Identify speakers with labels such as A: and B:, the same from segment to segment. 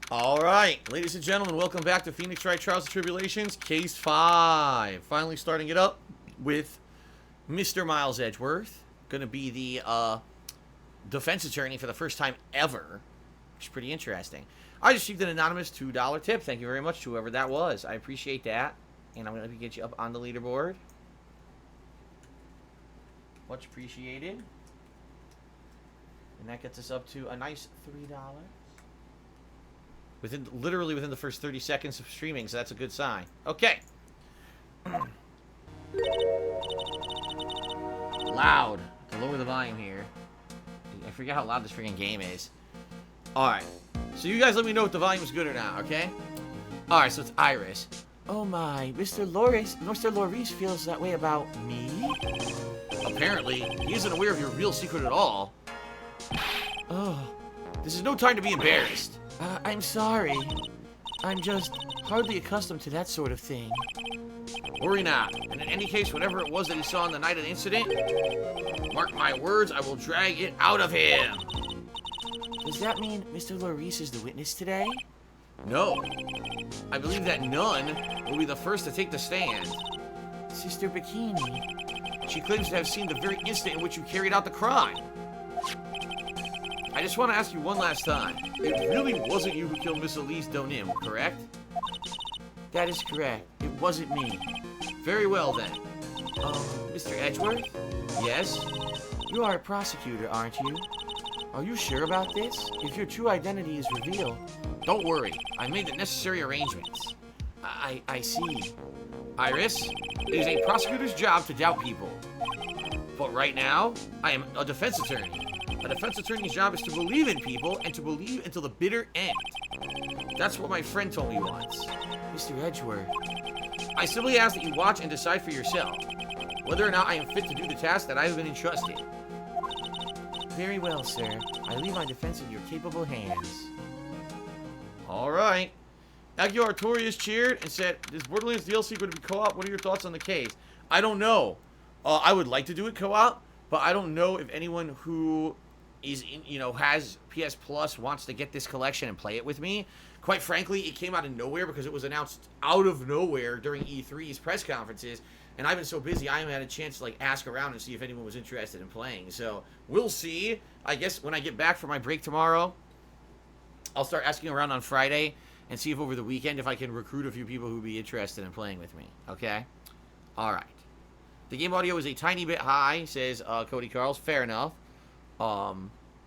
A: Alright, ladies and gentlemen, welcome back to Phoenix Wright Trials and Tribulations, Case 5. Finally starting it up with Mr. Miles Edgeworth. Gonna be the, defense attorney for the first time ever, which is pretty interesting. I received an anonymous $2 tip. Thank you very much to whoever that was. I appreciate that. And I'm gonna get you up on the leaderboard. Much appreciated. And that gets us up to a nice $3. Literally within the first 30 seconds of streaming, so that's a good sign. Okay. Loud. To lower the volume here. I forget how loud this freaking game is. Alright. So you guys let me know if the volume is good or not, okay? Alright, so it's Iris. Oh my, Mr. Loris feels that way about me? Apparently, he isn't aware of your real secret at all. Oh, this is no time to be embarrassed. I'm sorry. I'm just hardly accustomed to that sort of thing. Worry not. And in any case, whatever it was that he saw on the night of the incident, mark my words, I will drag it out of him. Does that mean Mr. Loris is the witness today? No. I believe that none will be the first to take the stand. Sister Bikini. She claims to have seen the very instant in which you carried out the crime. I just want to ask you one last time. It really wasn't you who killed Miss Elise Donim, correct? That is correct. It wasn't me. Very well, then. Mr. Edgeworth? Yes? You are a prosecutor, aren't you? Are you sure about this? If your true identity is revealed... Don't worry. I made the necessary arrangements. I see. Iris, it is a prosecutor's job to doubt people. But right now, I am a defense attorney. A defense attorney's job is to believe in people and to believe until the bitter end. That's what my friend told me once. Mr. Edgeworth. I simply ask that you watch and decide for yourself whether or not I am fit to do the task that I have been entrusted. Very well, sir. I leave my defense in your capable hands. Alright. Agio Artorius cheered and said, is Borderlands DLC going to be co-op? What are your thoughts on the case? I don't know. I would like to do it co-op, but I don't know if anyone who is has PS Plus wants to get this collection and play it with me. Quite frankly, it came out of nowhere because it was announced out of nowhere during E3's press conferences, and I've been so busy I haven't had a chance to like ask around and see if anyone was interested in playing. So we'll see. I guess when I get back from my break tomorrow, I'll start asking around on Friday and see if over the weekend if I can recruit a few people who would be interested in playing with me. Okay? All right. The game audio is a tiny bit high, says Cody Carls. Fair enough.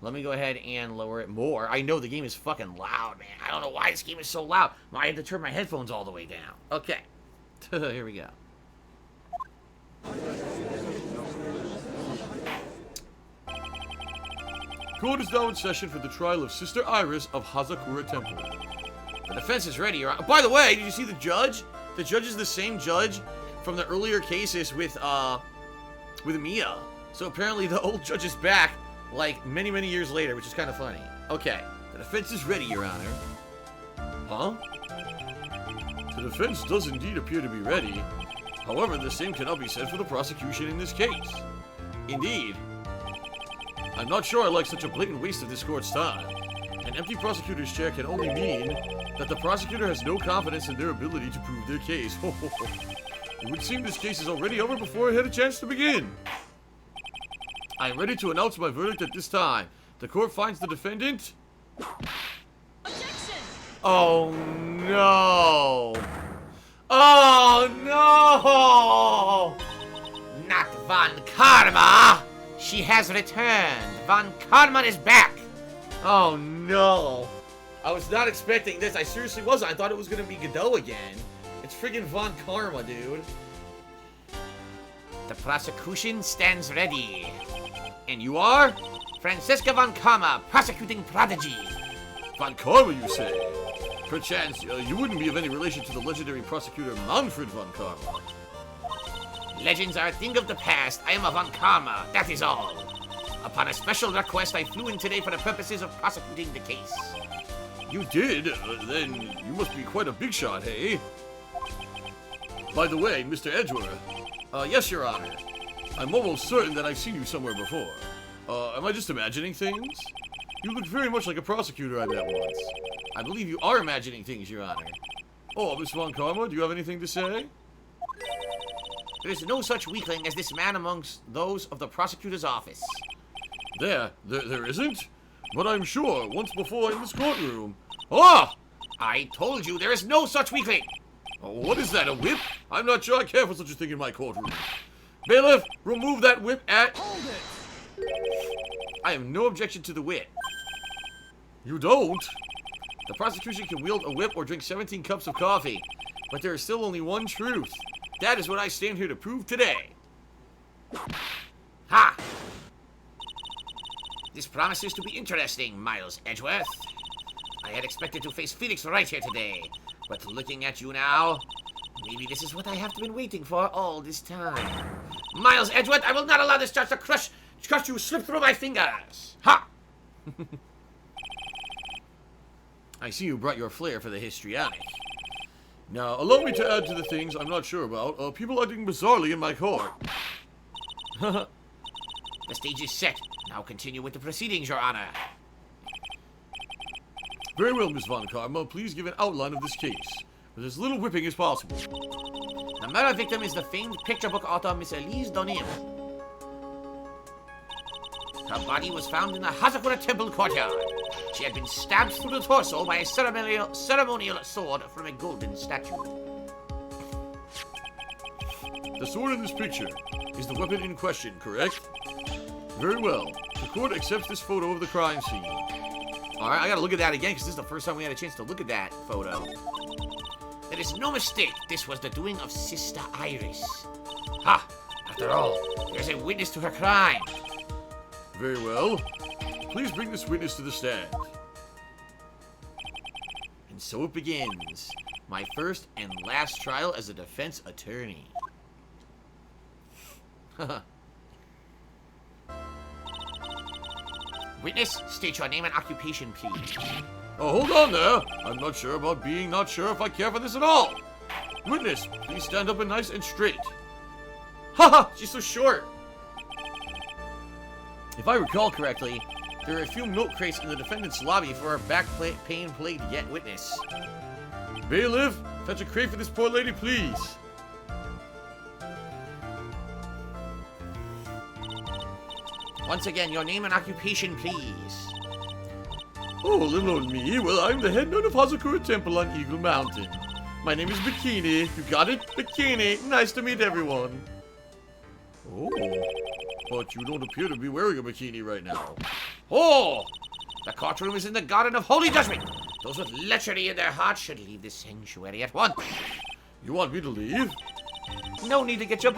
A: Let me go ahead and lower it more. I know the game is fucking loud, man. I don't know why this game is so loud. I had to turn my headphones all the way down. Okay. Here we go. Court is now in session for the trial of Sister Iris of Hazakura Temple. The defense is ready. By the way, did you see the judge? The judge is the same judge from the earlier cases with Mia. So apparently the old judge is back, like, many, many years later, which is kind of funny. Okay. The defense is ready, Your Honor. Huh? The defense does indeed appear to be ready. However, the same cannot be said for the prosecution in this case. Indeed. I'm not sure I like such a blatant waste of this court's time. An empty prosecutor's chair can only mean that the prosecutor has no confidence in their ability to prove their case. It would seem this case is already over before I had a chance to begin. I am ready to announce my verdict at this time. The court finds the defendant...
B: Objection!
A: Oh, no! Oh, no! Not Von Karma! She has returned! Von Karma is back! Oh, no! I was not expecting this. I seriously wasn't. I thought it was going to be Godot again. It's friggin' Von Karma, dude. The prosecution stands ready. And you are? Francesca Von Karma, prosecuting prodigy. Von Karma, you say? Perchance, you wouldn't be of any relation to the legendary prosecutor Manfred Von Karma. Legends are a thing of the past. I am a Von Karma, that is all. Upon a special request, I flew in today for the purposes of prosecuting the case. You did? Then you must be quite a big shot, hey? By the way, Mr. Edgeworth. Yes, Your Honor. I'm almost certain that I've seen you somewhere before. Am I just imagining things? You look very much like a prosecutor I met once. I believe you are imagining things, Your Honor. Oh, Miss Von Karma, do you have anything to say? There is no such weakling as this man amongst those of the prosecutor's office. There isn't? But I'm sure, once before in this courtroom... Ah! I told you there is no such weakling! Oh, what is that, a whip? I'm not sure I care for such a thing in my courtroom. Bailiff, remove that whip at... Hold it! I have no objection to the whip. You don't? The prosecution can wield a whip or drink 17 cups of coffee. But there is still only one truth. That is what I stand here to prove today. Ha! This promises to be interesting, Miles Edgeworth. I had expected to face Phoenix Wright here today, but looking at you now, maybe this is what I have been waiting for all this time. Miles Edgeworth, I will not allow this charge to crush you slip through my fingers. Ha! I see you brought your flair for the histrionic. Now, allow me to add to the things I'm not sure about. People acting bizarrely in my court. The stage is set. Now continue with the proceedings, Your Honor. Very well, Miss Von Karma. Please give an outline of this case, with as little whipping as possible. The murder victim is the famed picture book author Miss Elise Donim. Her body was found in the Hazakura Temple courtyard. She had been stabbed through the torso by a ceremonial sword from a golden statue. The sword in this picture is the weapon in question, correct? Very well. The court accepts this photo of the crime scene. Alright, I gotta look at that again, because this is the first time we had a chance to look at that photo. There is no mistake, this was the doing of Sister Iris. Ha! After all, there's a witness to her crime. Very well. Please bring this witness to the stand. And so it begins. My first and last trial as a defense attorney. Witness, state your name and occupation, please. Oh, hold on there. I'm not sure about being not sure if I care for this at all. Witness, please stand up and nice and straight. Haha, she's so short. If I recall correctly, there are a few milk crates in the defendant's lobby for a back pain-plagued yet witness. Bailiff, fetch a crate for this poor lady, please. Once again, your name and occupation, please. Oh, little old me. Well, I'm the head nun of Hazakura Temple on Eagle Mountain. My name is Bikini. You got it? Bikini. Nice to meet everyone. Oh, but you don't appear to be wearing a bikini right now. Oh! The courtroom is in the garden of holy judgment. Those with lechery in their hearts should leave this sanctuary at once. You want me to leave? No need to get your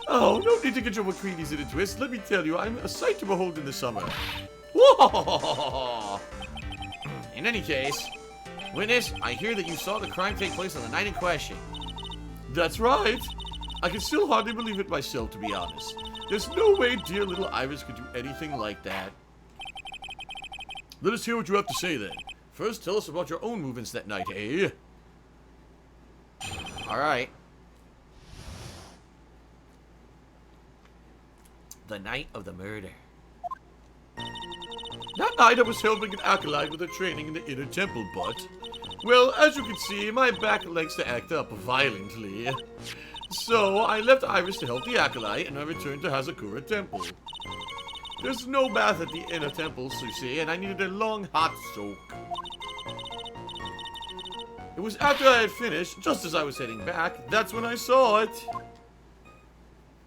A: Oh, no need to get your bikinis in a twist. Let me tell you, I'm a sight to behold in the summer. Whoa! In any case, witness, I hear that you saw the crime take place on the night in question. That's right. I can still hardly believe it myself, to be honest. There's no way dear little Iris could do anything like that. Let us hear what you have to say, then. First, tell us about your own movements that night, eh? Alright. The night of the murder. That night I was helping an acolyte with her training in the inner temple, but... Well, as you can see, my back likes to act up violently. So, I left Iris to help the acolyte, and I returned to Hazakura Temple. There's no bath at the inner temples, you see, and I needed a long, hot soak. It was after I had finished, just as I was heading back, that's when I saw it.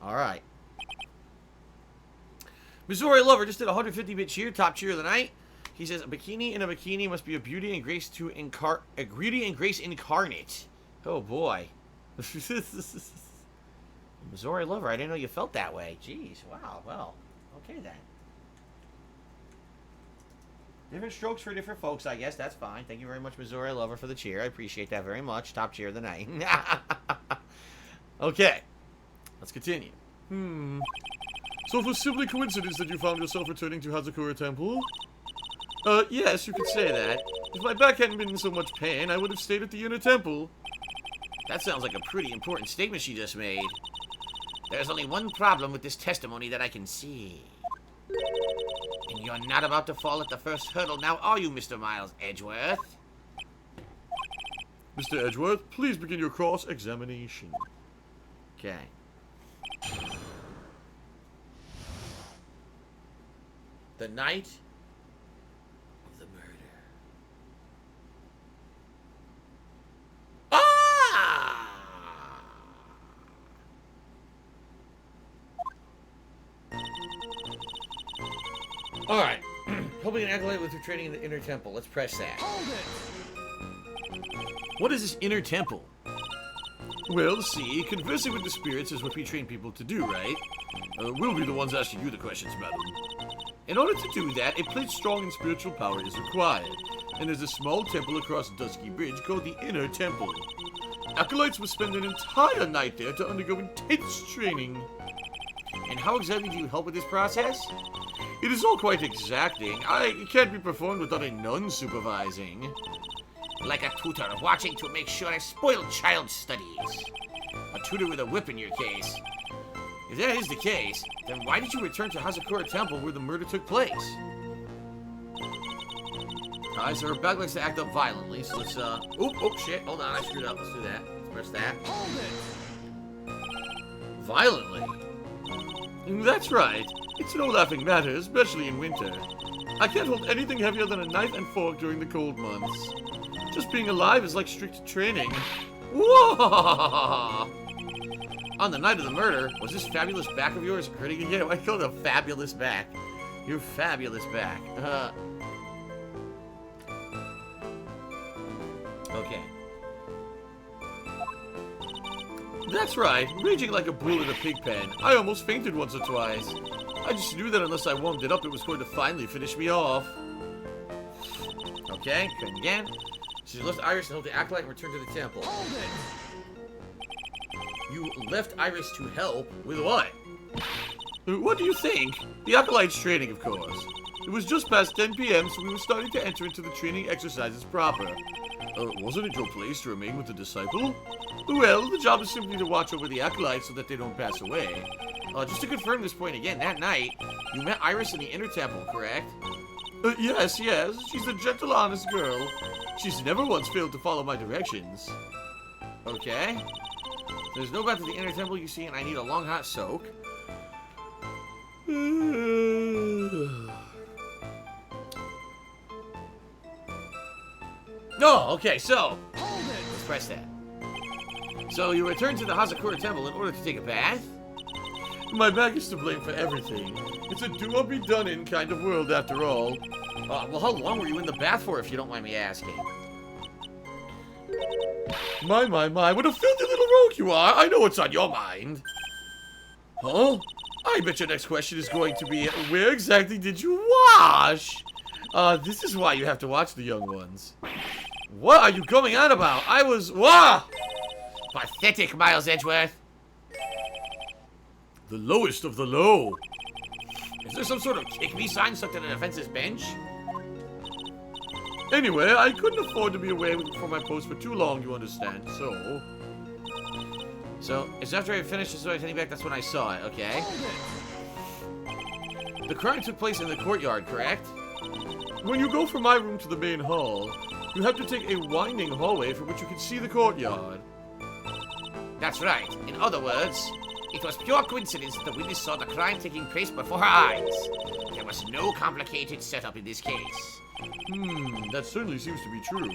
A: Alright. Missouri Lover just did a 150-bit cheer, top cheer of the night. He says, a bikini in a bikini must be a beauty and grace incarnate. Oh, boy. Missouri Lover, I didn't know you felt that way. Jeez, wow, well, okay then. Different strokes for different folks, I guess. That's fine. Thank you very much, Missouri Lover, for the cheer. I appreciate that very much. Top cheer of the night. Okay, let's continue. So it was simply coincidence that you found yourself returning to Hazakura Temple? Yes, you could say that. If my back hadn't been in so much pain, I would have stayed at the inner temple. That sounds like a pretty important statement she just made. There's only one problem with this testimony that I can see. In You're not about to fall at the first hurdle now, are you, Mr. Miles Edgeworth?
C: Mr. Edgeworth, please begin your cross-examination.
A: Okay. The night of the murder. Ah! Alright. Helping an acolyte with her training in the inner temple. Let's press that.
B: Hold it!
A: What is this inner temple?
C: Well, see, conversing with the spirits is what we train people to do, right? We'll be the ones asking you the questions, madam. In order to do that, a place strong in spiritual power is required, and there's a small temple across Dusky Bridge called the Inner Temple. Acolytes will spend an entire night there to undergo intense training.
A: And how exactly do you help with this process?
C: It is all quite exacting. It can't be performed without a nun supervising.
A: Like a tutor watching to make sure a spoiled child studies. A tutor with a whip in your case. If that is the case, then why did you return to Hazakura Temple where the murder took place? Alright, so Rebecca likes to act up violently, so let's, oh, shit, hold on, I screwed up, let's do that. Let's press that.
B: Hold it!
A: Violently?
C: That's right. It's no laughing matter, especially in winter. I can't hold anything heavier than a knife and fork during the cold months. Just being alive is like strict training. Whoa!
A: On the night of the murder, was this fabulous back of yours hurting again? I call it a fabulous back. Your fabulous back. Okay.
C: That's right, raging like a bull in a pig pen. I almost fainted once or twice. I just knew that unless I warmed it up, it was going to finally finish me off.
A: Okay, try it again. She left Iris and helped the acolyte and returned to the temple.
B: Hold it!
A: You left Iris to help with what?
C: What do you think? The acolyte's training, of course. It was just past 10 p.m., so we were starting to enter into the training exercises proper. Wasn't it your place to remain with the disciple? Well, the job is simply to watch over the acolytes so that they don't pass away.
A: Just to confirm this point again, that night, you met Iris in the inner temple, correct?
C: Yes. She's a gentle, honest girl. She's never once failed to follow my directions.
A: Okay. There's no path to the inner temple, you see, and I need a long hot soak. Oh, okay, so let's press that. So you return to the Hazakura Temple in order to take a bath?
C: My back is to blame for everything. It's a do-or-be-done-in kind of world, after all.
A: Well, how long were you in the bath for, if you don't mind me asking?
C: My, what a filthy little rogue you are! I know what's on your mind. Huh? I bet your next question is going to be, where exactly did you wash? This is why you have to watch the young ones. What are you going on about? Wah!
A: Pathetic, Miles Edgeworth.
C: The lowest of the low.
A: Is there some sort of kick-me sign stuck to the defense's bench?
C: Anyway, I couldn't afford to be away from my post for too long, you understand, so...
A: So, it's after I finished the story, back, that's when I saw it, okay? The crime took place in the courtyard, correct?
C: When you go from my room to the main hall, you have to take a winding hallway from which you can see the courtyard.
A: That's right. In other words, it was pure coincidence that the witness saw the crime taking place before her eyes. There was no complicated setup in this case.
C: That certainly seems to be true.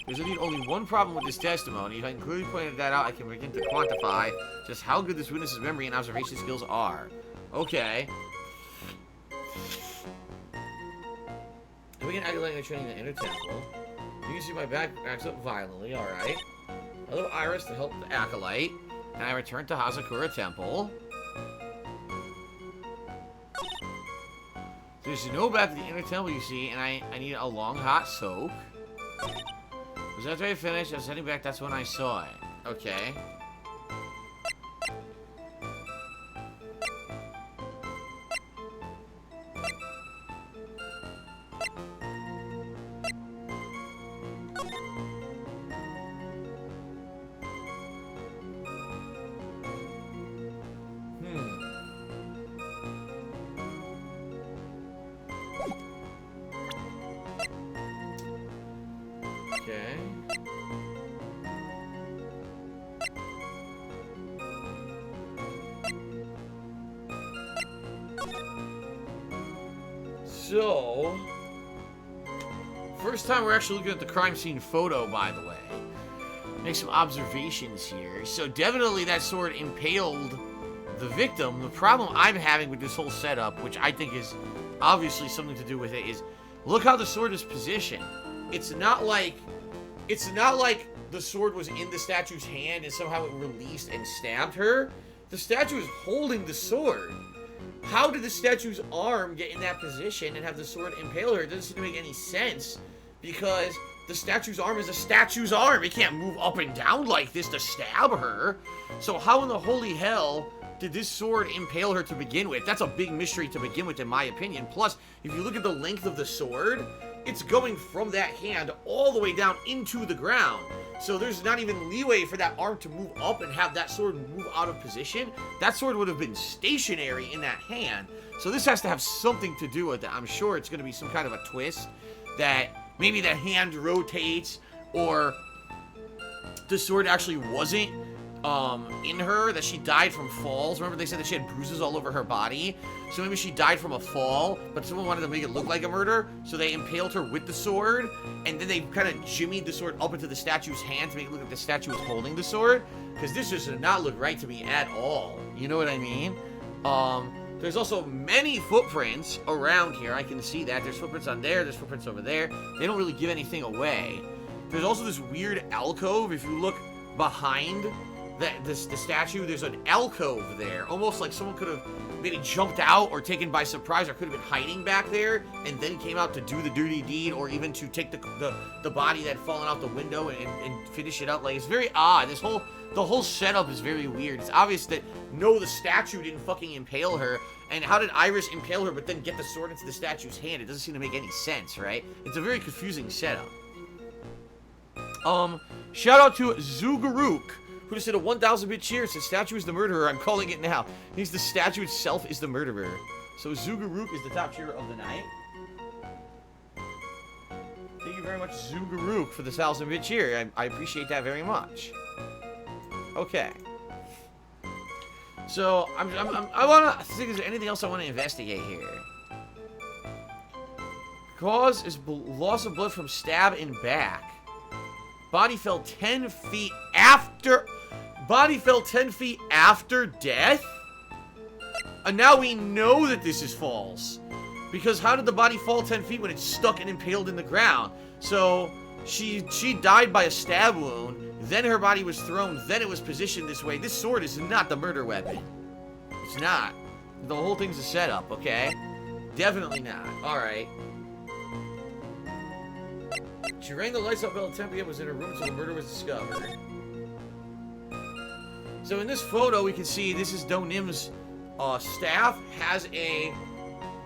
A: There's indeed only one problem with this testimony. If I can clearly point that out, I can begin to quantify just how good this witness's memory and observation skills are. Okay. If we can activate the training in the inner temple, you can see my back acts up violently, alright. I love Iris to help the acolyte, and I return to Hazakura Temple. There's no back to the inner temple, you see, and I need a long hot soak. Because after I finished, I was heading back, that's when I saw it. Okay. Okay. So, first time we're actually looking at the crime scene photo, by the way. Make some observations here. So definitely that sword impaled the victim. The problem I'm having with this whole setup, which I think is obviously something to do with it, is look how the sword is positioned. It's not like the sword was in the statue's hand and somehow it released and stabbed her. The statue is holding the sword. How did the statue's arm get in that position and have the sword impale her? It doesn't seem to make any sense, because the statue's arm is a statue's arm. It can't move up and down like this to stab her. So how in the holy hell did this sword impale her to begin with? That's a big mystery to begin with, in my opinion. Plus, if you look at the length of the sword, it's going from that hand all the way down into the ground. So there's not even leeway for that arm to move up and have that sword move out of position. That sword would have been stationary in that hand. So this has to have something to do with it. I'm sure it's going to be some kind of a twist that maybe the hand rotates, or the sword actually wasn't in her, that she died from falls. Remember they said that she had bruises all over her body? So maybe she died from a fall, but someone wanted to make it look like a murder, so they impaled her with the sword, and then they kind of jimmied the sword up into the statue's hand to make it look like the statue was holding the sword, because this just did not look right to me at all. You know what I mean? There's also many footprints around here. I can see that. There's footprints on there. There's footprints over there. They don't really give anything away. There's also this weird alcove. If you look behind the statue, there's an alcove there. Almost like someone could have maybe jumped out or taken by surprise, or could have been hiding back there and then came out to do the dirty deed, or even to take the body that had fallen out the window and finish it up. Like, it's very odd. The whole setup is very weird. It's obvious that, no, the statue didn't fucking impale her. And how did Iris impale her but then get the sword into the statue's hand? It doesn't seem to make any sense, right? It's a very confusing setup. Shout out to Zugaruk, who just did a 1,000-bit cheer. Said statue is the murderer. I'm calling it now. Means the statue itself is the murderer. So Zugaruk is the top cheerer of the night. Thank you very much, Zugaruk, for the 1,000-bit cheer. I appreciate that very much. Okay. So I want to think, is there anything else I want to investigate here? Cause is loss of blood from stab in back. Body fell 10 feet after. Body fell 10 feet after death. And now we know that this is false, because how did the body fall 10 feet when it's stuck and impaled in the ground? So she died by a stab wound. Then her body was thrown. Then it was positioned this way. This sword is not the murder weapon. It's not. The whole thing's a setup, okay? Definitely not. Alright. She rang the lights up at 10 p.m. was in her room until the murder was discovered. So in this photo, we can see this is Do Nim's staff. Has a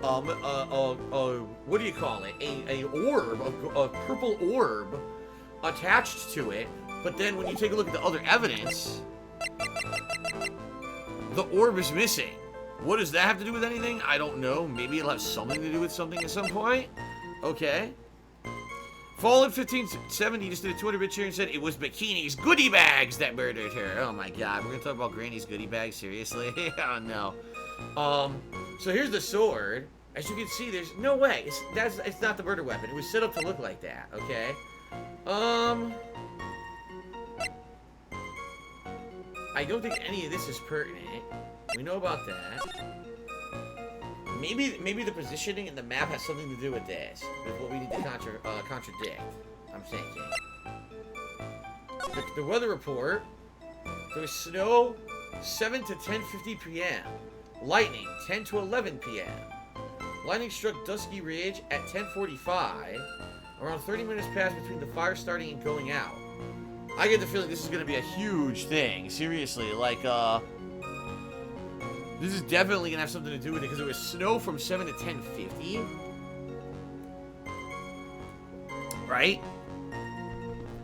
A: what do you call it? A orb, a purple orb attached to it. But then when you take a look at the other evidence, the orb is missing. What does that have to do with anything? I don't know. Maybe it'll have something to do with something at some point. Okay. Fallen 1570 just did a 200-bit cheer and said it was Bikini's goodie bags that murdered her. Oh my god, we're gonna talk about Granny's goodie bags? Seriously? Oh no. So here's the sword. As you can see, there's no way. It's not the murder weapon. It was set up to look like that, okay? I don't think any of this is pertinent. We know about that. Maybe the positioning in the map has something to do with this, with what we need to contradict. I'm thinking. The weather report. There was snow 7 to 10:50 p.m. Lightning 10 to 11 p.m. Lightning struck Dusky Ridge at 10:45. Around 30 minutes passed between the fire starting and going out. I get the feeling this is going to be a huge thing. Seriously, like, this is definitely going to have something to do with it, because it was snow from 7 to 10:50. Right?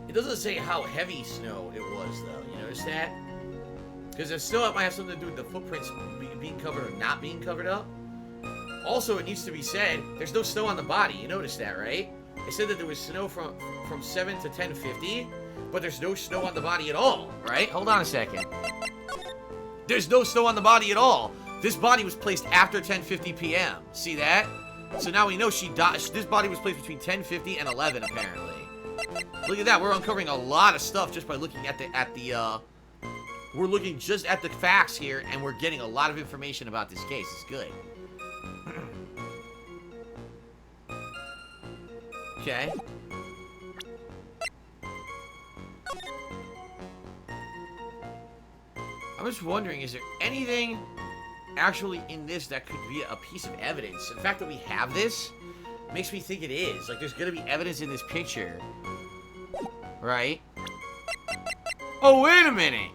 A: It doesn't say how heavy snow it was, though. You notice that? Because the snow might have something to do with the footprints being covered or not being covered up. Also, it needs to be said, there's no snow on the body. You notice that, right? It said that there was snow from 7 to 10:50, but there's no snow on the body at all, right? Hold on a second. There's no snow on the body at all. This body was placed after 10:50 p.m. See that? So now we know she died. This body was placed between 10:50 and 11, apparently. Look at that. We're uncovering a lot of stuff just by looking at we're looking just at the facts here, and we're getting a lot of information about this case. It's good. Okay. I'm just wondering, is there anything actually in this that could be a piece of evidence? The fact that we have this makes me think it is. Like, there's gonna be evidence in this picture. Right? Oh, wait a minute!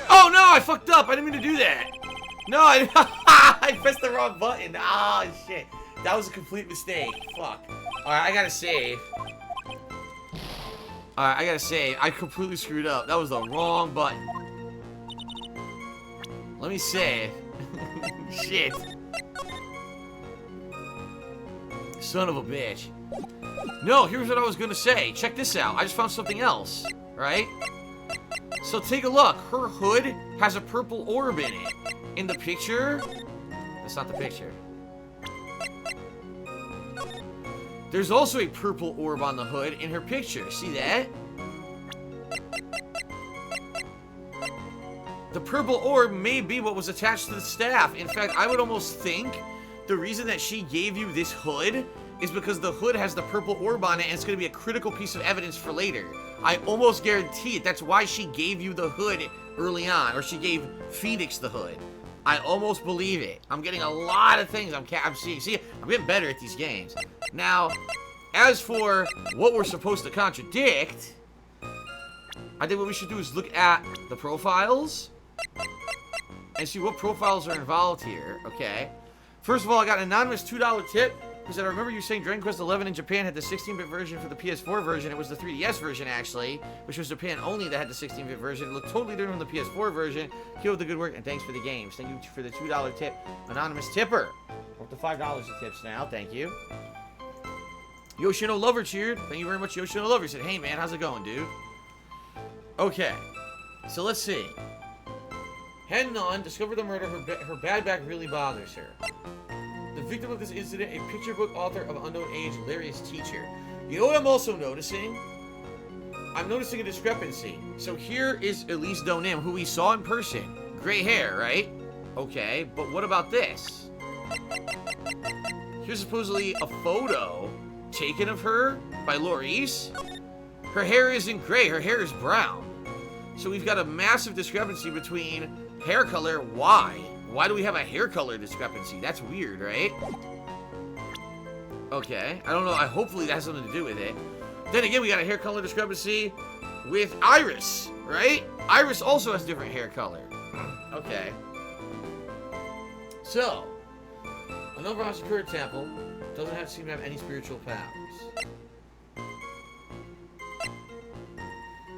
A: Oh, no! I fucked up! I didn't mean to do that! No, I pressed the wrong button! Oh, shit. That was a complete mistake. Fuck. Alright, I gotta save. Alright, I gotta save. I completely screwed up. That was the wrong button. Let me save. Shit. Son of a bitch. No, here's what I was gonna say. Check this out. I just found something else. Right? So take a look. Her hood has a purple orb in it. In the picture... That's not the picture. There's also a purple orb on the hood in her picture. See that? The purple orb may be what was attached to the staff. In fact, I would almost think the reason that she gave you this hood is because the hood has the purple orb on it, and it's going to be a critical piece of evidence for later. I almost guarantee it. That's why she gave you the hood early on, or she gave Phoenix the hood. I almost believe it. I'm getting a lot of things I'm seeing. See, I'm getting better at these games. Now, as for what we're supposed to contradict, I think what we should do is look at the profiles and see what profiles are involved here, okay? First of all, I got an anonymous $2 tip. Because I remember you saying Dragon Quest XI in Japan had the 16-bit version for the PS4 version. It was the 3DS version, actually, which was Japan only that had the 16-bit version. It looked totally different from the PS4 version. Keep up the good work, and thanks for the games. Thank you for the $2 tip. Anonymous tipper. Up to $5 of tips now. Thank you. Yoshino Lover cheered. Thank you very much, Yoshino Lover. He said, hey, man, how's it going, dude? Okay. So let's see. Hen-non discovered the murder. Her bad back really bothers her. The victim of this incident, a picture book author of unknown age, Larry's teacher. You know what I'm also noticing? I'm noticing a discrepancy. So here is Elise Donim, who we saw in person. Gray hair, right? Okay, but what about this? Here's supposedly a photo taken of her by Laurice. Her hair isn't gray, her hair is brown. So we've got a massive discrepancy between hair color. Why? Why do we have a hair color discrepancy? That's weird, right? Okay, I don't know. Hopefully that has something to do with it. Then again, we got a hair color discrepancy with Iris, right? Iris also has different hair color. Okay. So, another Hasakura temple doesn't seem to have any spiritual powers.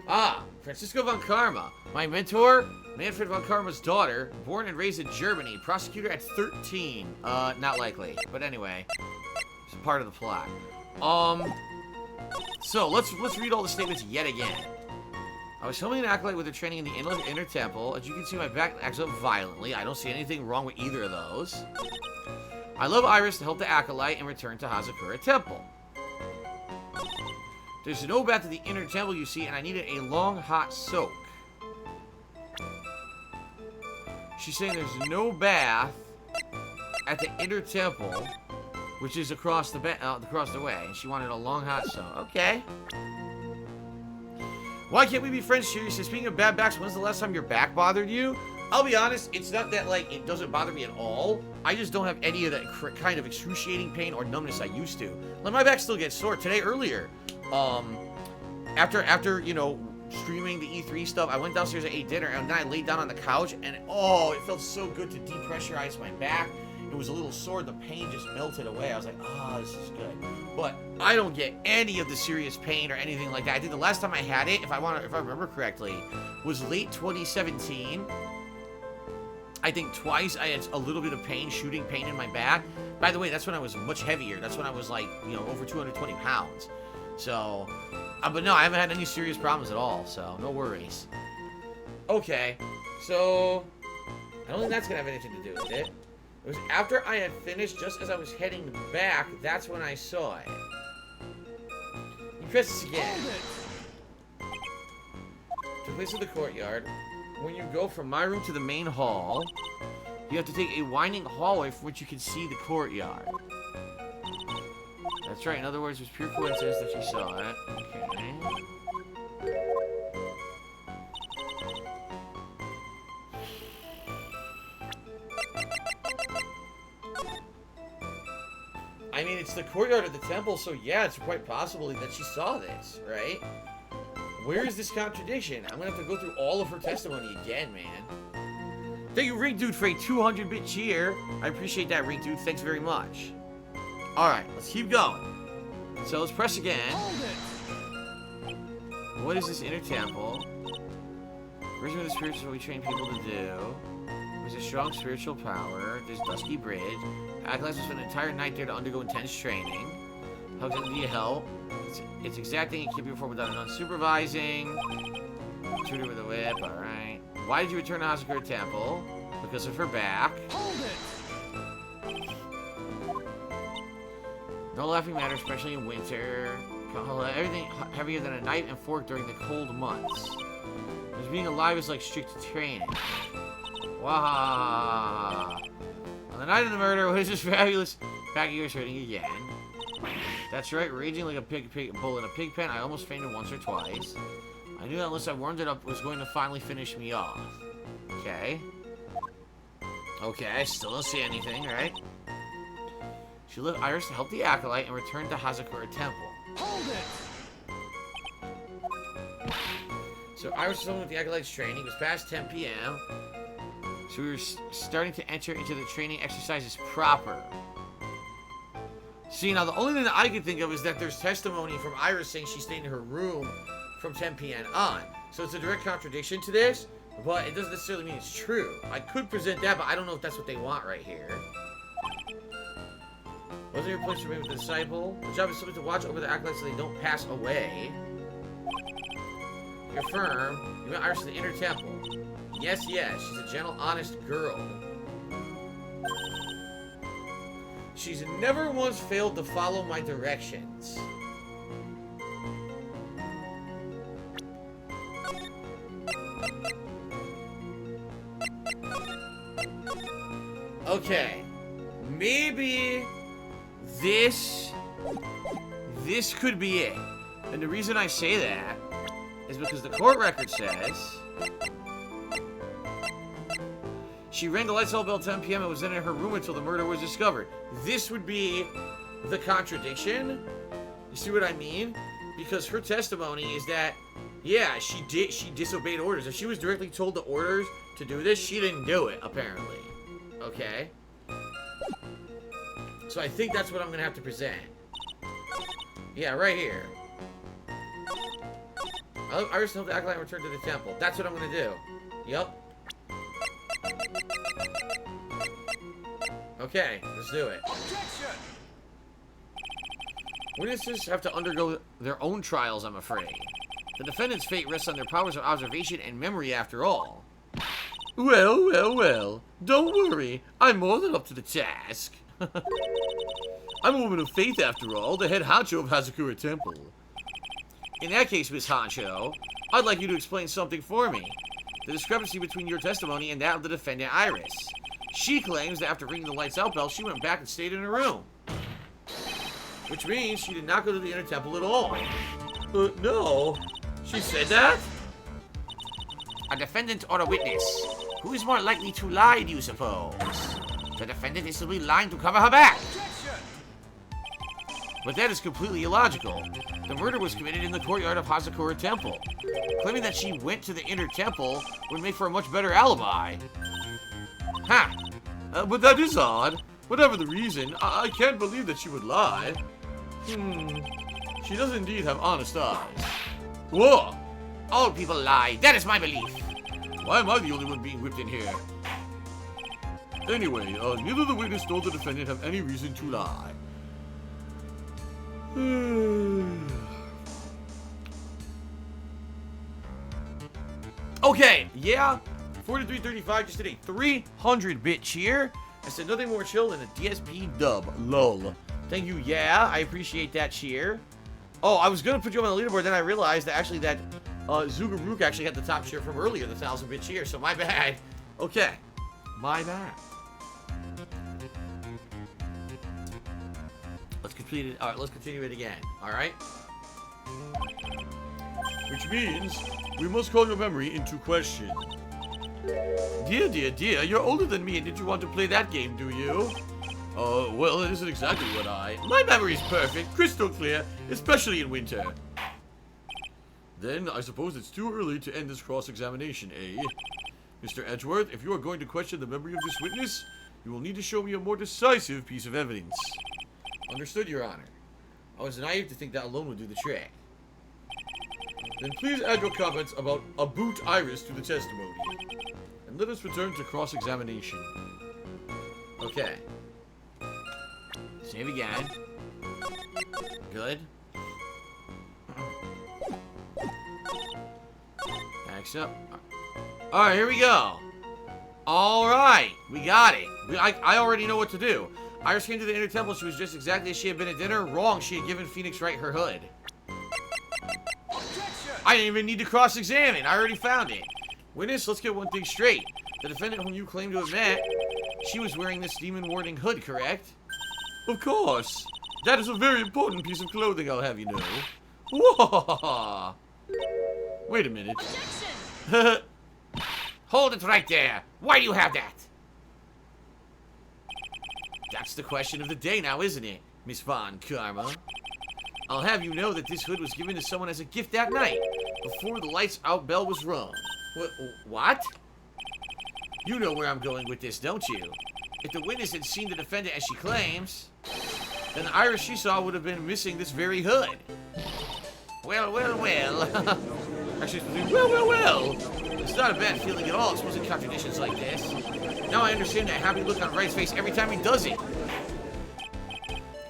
A: Ah, Francisco von Karma, my mentor, Manfred von Karma's daughter, born and raised in Germany, prosecutor at 13. Not likely, but anyway, it's part of the plot. So let's read all the statements yet again. I was filming an acolyte with her training in the inner temple. As you can see, my back acts up violently. I don't see anything wrong with either of those. I love Iris to help the acolyte and return to Hazakura Temple. There's no bath at the inner temple, you see, and I needed a long, hot soak. She's saying there's no bath at the inner temple, which is across the way, and she wanted a long, hot soak. Okay. Why can't we be friends, Sherry? So speaking of bad backs, when's the last time your back bothered you? I'll be honest, it's not that, like, it doesn't bother me at all. I just don't have any of that kind of excruciating pain or numbness I used to. Like, my back still gets sore. Today, earlier, after, you know, streaming the E3 stuff, I went downstairs and ate dinner, and then I laid down on the couch, and, oh, it felt so good to depressurize my back. It was a little sore. The pain just melted away. I was like, oh, this is good. But I don't get any of the serious pain or anything like that. I think the last time I had it, if I remember correctly, was late 2017. I think twice I had a little bit of pain, shooting pain in my back. By the way, that's when I was much heavier. That's when I was like, you know, over 220 pounds. So, but no, I haven't had any serious problems at all. So, no worries. Okay, so I don't think that's gonna have anything to do with it. It was after I had finished, just as I was heading back, that's when I saw it. You press this again. To place in the courtyard, when you go from my room to the main hall, you have to take a winding hallway from which you can see the courtyard. That's right, in other words, it was pure coincidence that you saw it. Okay. I mean, it's the courtyard of the temple, so yeah, it's quite possibly that she saw this, right? Where is this contradiction? I'm gonna have to go through all of her testimony again, man. Thank you, Ring Dude, for a 200-bit cheer. I appreciate that, Ring Dude. Thanks very much. Alright, let's keep going. So let's press again. What is this inner temple? Risen with the spirits is what we train people to do. There's a strong spiritual power. There's Dusky Bridge. Acolytes will spend an entire night there to undergo intense training. How can it need help? It's exacting it can't be performed without an unsupervising. Tutor with a whip, alright. Why did you return to Hazakura Temple? Because of her back. No laughing matter, especially in winter. Everything heavier than a knife and fork during the cold months. Because being alive is like strict training. Wow. On the night of the murder, what is this fabulous back of yours hurting again? That's right, raging like a bull in a pig pen. I almost fainted once or twice. I knew that unless I warmed it up, it was going to finally finish me off. Okay. Okay, I still don't see anything, right? She left Iris to help the Acolyte and returned to Hazakura Temple. Hold it! So Iris was done with the Acolyte's training. It was past 10 p.m. So we were starting to enter into the training exercises proper. See, now the only thing that I can think of is that there's testimony from Iris saying she stayed in her room from 10 p.m. on. So it's a direct contradiction to this, but it doesn't necessarily mean it's true. I could present that, but I don't know if that's what they want right here. Wasn't your place to remain with the disciple? The job is simply to watch over the acolytes so they don't pass away. You're firm. You went Iris to the inner temple. Yes, yes, she's a gentle, honest girl. She's never once failed to follow my directions. Okay. Maybe this could be it. And the reason I say that is because the court record says she rang the lights all about 10 p.m. and was in her room until the murder was discovered. This would be the contradiction. You see what I mean? Because her testimony is that, yeah, she disobeyed orders. If she was directly told the orders to do this, she didn't do it, apparently. Okay? So I think that's what I'm going to have to present. Yeah, right here. Iris told the Acolyte return to the temple. That's what I'm going to do. Yup. Okay, let's do it. Objection! Witnesses have to undergo their own trials, I'm afraid. The defendant's fate rests on their powers of observation and memory, after all. Well, well, well. Don't worry. I'm more than up to the task. I'm a woman of faith, after all, the head honcho of Hazakura Temple. In that case, Miss Honcho, I'd like you to explain something for me. The discrepancy between your testimony and that of the defendant, Iris. She claims that after ringing the lights out bell, she went back and stayed in her room. Which means she did not go to the inner temple at all. No. She said that? A defendant or a witness? Who is more likely to lie, do you suppose? The defendant is simply lying to cover her back. But that is completely illogical. The murder was committed in the courtyard of Hazakura Temple. Claiming that she went to the inner temple would make for a much better alibi. Ha! But that is odd. Whatever the reason, I can't believe that she would lie. She does indeed have honest eyes. Whoa! All people lie. That is my belief. Why am I the only one being whipped in here?
C: Anyway, neither the witness nor the defendant have any reason to lie.
A: Okay, yeah. 4335 just did a 300-bit cheer. I said nothing more chill than a DSP dub. Lol. Thank you, yeah. I appreciate that cheer. Oh, I was going to put you on the leaderboard, then I realized that actually that Zugaruk actually had the top cheer from earlier, the 1000-bit cheer, so my bad. Okay. My bad. Let's complete it. All right, let's continue it again. All right?
C: Which means we must call your memory into question.
A: Dear, dear, dear, you're older than me, and did you want to play that game, do you?
C: Well, it isn't exactly what
A: My memory's perfect, crystal clear, especially in winter.
C: Then I suppose it's too early to end this cross-examination, eh? Mr. Edgeworth, if you are going to question the memory of this witness, you will need to show me a more decisive piece of evidence.
A: Understood, Your Honor. I was naive to think that alone would do the trick.
C: Then please add your comments about a boot iris to the testimony. And let us return to cross-examination.
A: Okay. Save again. Good. Backs up. Alright, here we go. Alright, we got it. I already know what to do. Iris came to the inner temple. She was just exactly as she had been at dinner. Wrong. She had given Phoenix Wright her hood. I didn't even need to cross-examine. I already found it. Witness, let's get one thing straight. The defendant whom you claim to have met, she was wearing this demon-warding hood, correct?
C: Of course. That is a very important piece of clothing, I'll have you know.
A: Whoa!
C: Wait a minute.
B: Objection!
A: Hold it right there. Why do you have that? That's the question of the day now, isn't it, Miss Von Karma? I'll have you know that this hood was given to someone as a gift that night, before the lights out bell was rung. What? You know where I'm going with this, don't you? If the witness had seen the defendant as she claims, then the iris she saw would have been missing this very hood. Well, well, well. Actually, well. It's not a bad feeling at all, exposing contradictions like this. Now I understand that happy look on Wright's face every time he does it.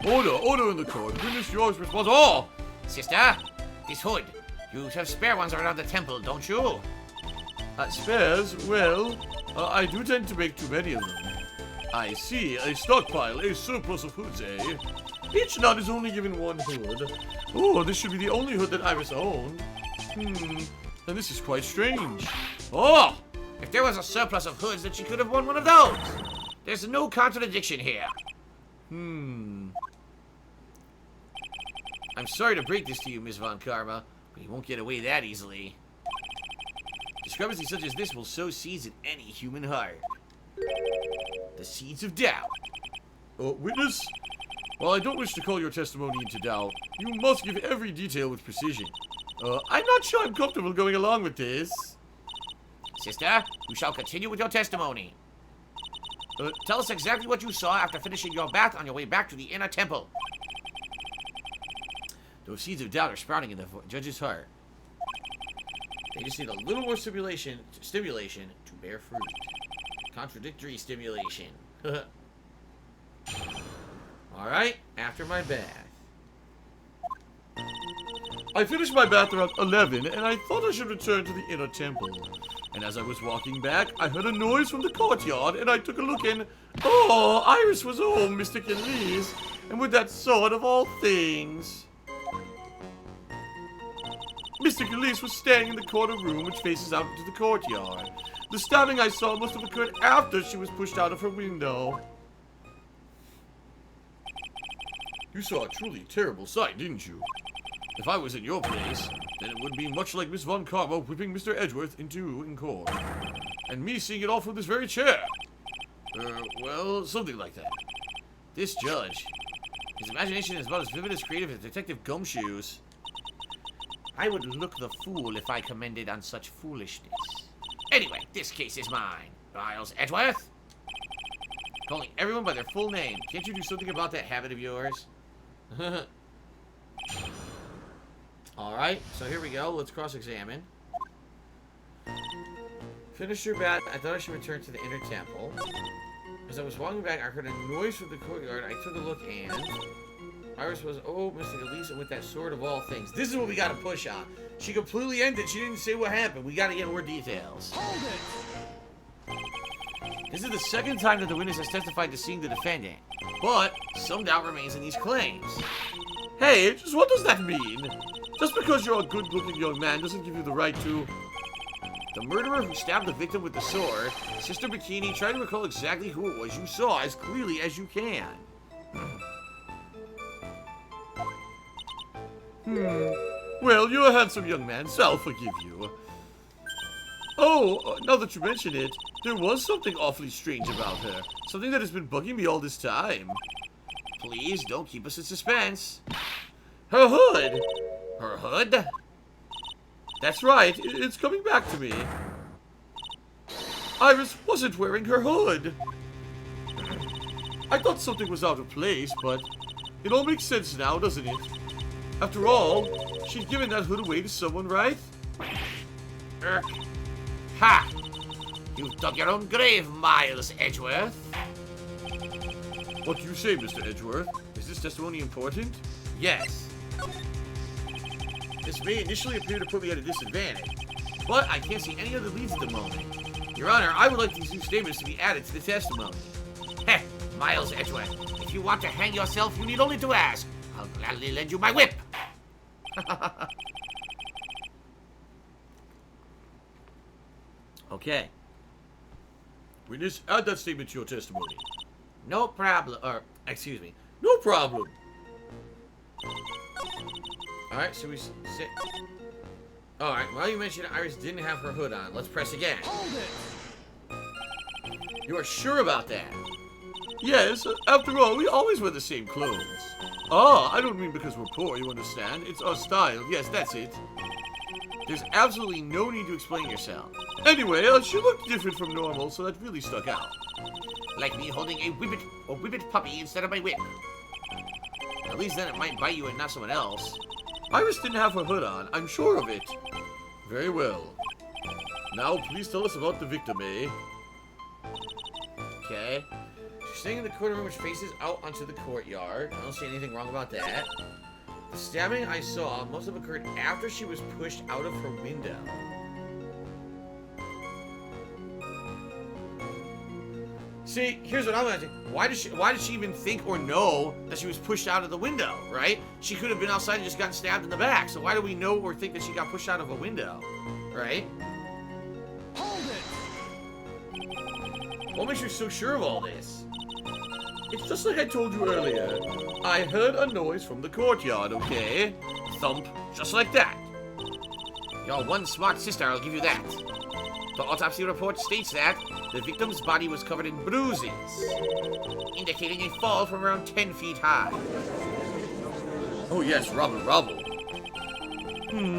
C: Order in the court. Witness yours responsible. Oh!
A: Sister, this hood. You have spare ones around the temple, don't you?
C: Spares? Well, I do tend to make too many of them. I see. A stockpile, a surplus of hoods, eh? Each nut is only given one hood. Oh, this should be the only hood that Iris owned. And this is quite strange.
A: Oh! If there was a surplus of hoods, then she could have worn one of those. There's no contradiction here. I'm sorry to break this to you, Miss Von Karma, but you won't get away that easily. Discrepancy such as this will sow seeds in any human heart. The seeds of doubt.
C: Witness? While I don't wish to call your testimony into doubt, you must give every detail with precision. I'm not sure I'm comfortable going along with this.
A: Sister, you shall continue with your testimony. Tell us exactly what you saw after finishing your bath on your way back to the inner temple. Those seeds of doubt are sprouting in the judge's heart. They just need a little more stimulation to bear fruit. Contradictory stimulation. Alright, after my bath.
C: I finished my bath around 11, and I thought I should return to the inner temple. And as I was walking back, I heard a noise from the courtyard, and I took a look and... Oh, Iris was home, Mr. Kinlees. And with that sword of all things... Mr. Kinlees was standing in the corner room which faces out into the courtyard. The stabbing I saw must have occurred after she was pushed out of her window. You saw a truly terrible sight, didn't you? If I was in your place, then it would be much like Miss Von Karma whipping Mr. Edgeworth in court. And me seeing it all from this very chair. Well, something like that.
A: This judge. His imagination is about as vivid as creative as Detective Gumshoes. I would look the fool if I commended on such foolishness. Anyway, this case is mine. Miles Edgeworth? Calling everyone by their full name. Can't you do something about that habit of yours? Alright, so here we go. Let's cross-examine. Finish your bath. I thought I should return to the inner temple. As I was walking back, I heard a noise from the courtyard. I took a look and Iris was, oh, Mr. Elisa with that sword of all things. This is what we gotta push on. She completely ended. She didn't say what happened. We gotta get more details.
B: Hold it!
A: This is the second time that the witness has testified to seeing the defendant. But some doubt remains in these claims.
C: Hey, just what does that mean? Just because you're a good-looking young man doesn't give you the right to...
A: The murderer who stabbed the victim with the sword, Sister Bikini, try to recall exactly who it was you saw as clearly as you can.
C: Well, you're a handsome young man, so I'll forgive you. Oh, now that you mention it, there was something awfully strange about her. Something that has been bugging me all this time.
A: Please don't keep us in suspense.
C: Her hood!
A: Her hood?
C: That's right, it's coming back to me. Iris wasn't wearing her hood. I thought something was out of place, but it all makes sense now, doesn't it? After all, she'd given that hood away to someone, right?
A: Ha! You've dug your own grave, Miles Edgeworth.
C: What do you say, Mr. Edgeworth? Is this testimony important?
A: Yes. This may initially appear to put me at a disadvantage, but I can't see any other leads at the moment. Your Honor, I would like these new statements to be added to the testimony. Heh, Miles Edgeworth, if you want to hang yourself, you need only to ask. I'll gladly lend you my whip. Okay.
C: Witness, add that statement to your testimony.
A: No problem. Or, excuse me.
C: No problem.
A: Alright, so we sit. Alright, well, you mentioned Iris didn't have her hood on. Let's press again.
B: Hold it!
A: You are sure about that?
C: Yes, after all, we always wear the same clothes. Ah, I don't mean because we're poor, you understand. It's our style. Yes, that's it.
A: There's absolutely no need to explain yourself.
C: Anyway, she looked different from normal, so that really stuck out.
A: Like me holding a whippet puppy instead of my whip. At least then it might bite you and not someone else.
C: Iris didn't have her hood on, I'm sure of it. Very well. Now, please tell us about the victim, eh?
A: Okay. She's staying in the corner room which faces out onto the courtyard. I don't see anything wrong about that. The stabbing I saw must have occurred after she was pushed out of her window. See, here's what I'm asking. Why did she even think or know that she was pushed out of the window, right? She could have been outside and just gotten stabbed in the back. So why do we know or think that she got pushed out of a window, right?
B: Hold it!
A: What makes you so sure of all this?
C: It's just like I told you earlier. I heard a noise from the courtyard, okay? Thump, just like that.
A: You're one smart sister, I'll give you that. The autopsy report states that the victim's body was covered in bruises, indicating a fall from around 10 feet high.
C: Oh yes, robble, robble.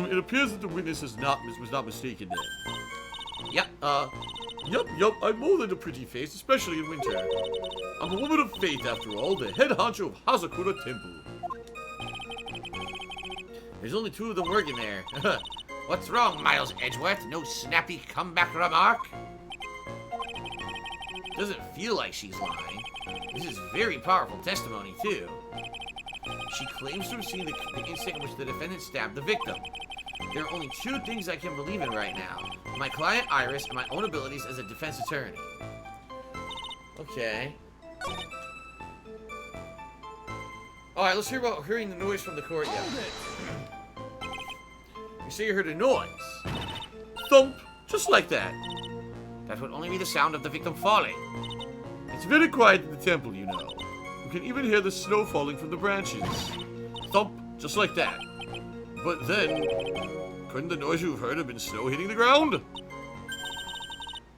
C: It appears that the witness was not mistaken then.
A: Yep,
C: Yup, I'm more than a pretty face, especially in winter. I'm a woman of faith, after all, the head honcho of Hazakura Temple.
A: There's only 2 of them working there. What's wrong, Miles Edgeworth? No snappy comeback remark? Doesn't feel like she's lying. This is very powerful testimony, too. She claims to have seen the instant in which the defendant stabbed the victim. There are only 2 things I can believe in right now. My client, Iris, and my own abilities as a defense attorney. Okay. Alright, let's hear about hearing the noise from the courtyard.
B: Hold it!
A: You say you heard a noise.
C: Thump, just like that.
A: That would only be the sound of the victim falling.
C: It's very quiet in the temple, you know. You can even hear the snow falling from the branches. Thump, just like that. But then, couldn't the noise you've heard have been snow hitting the ground?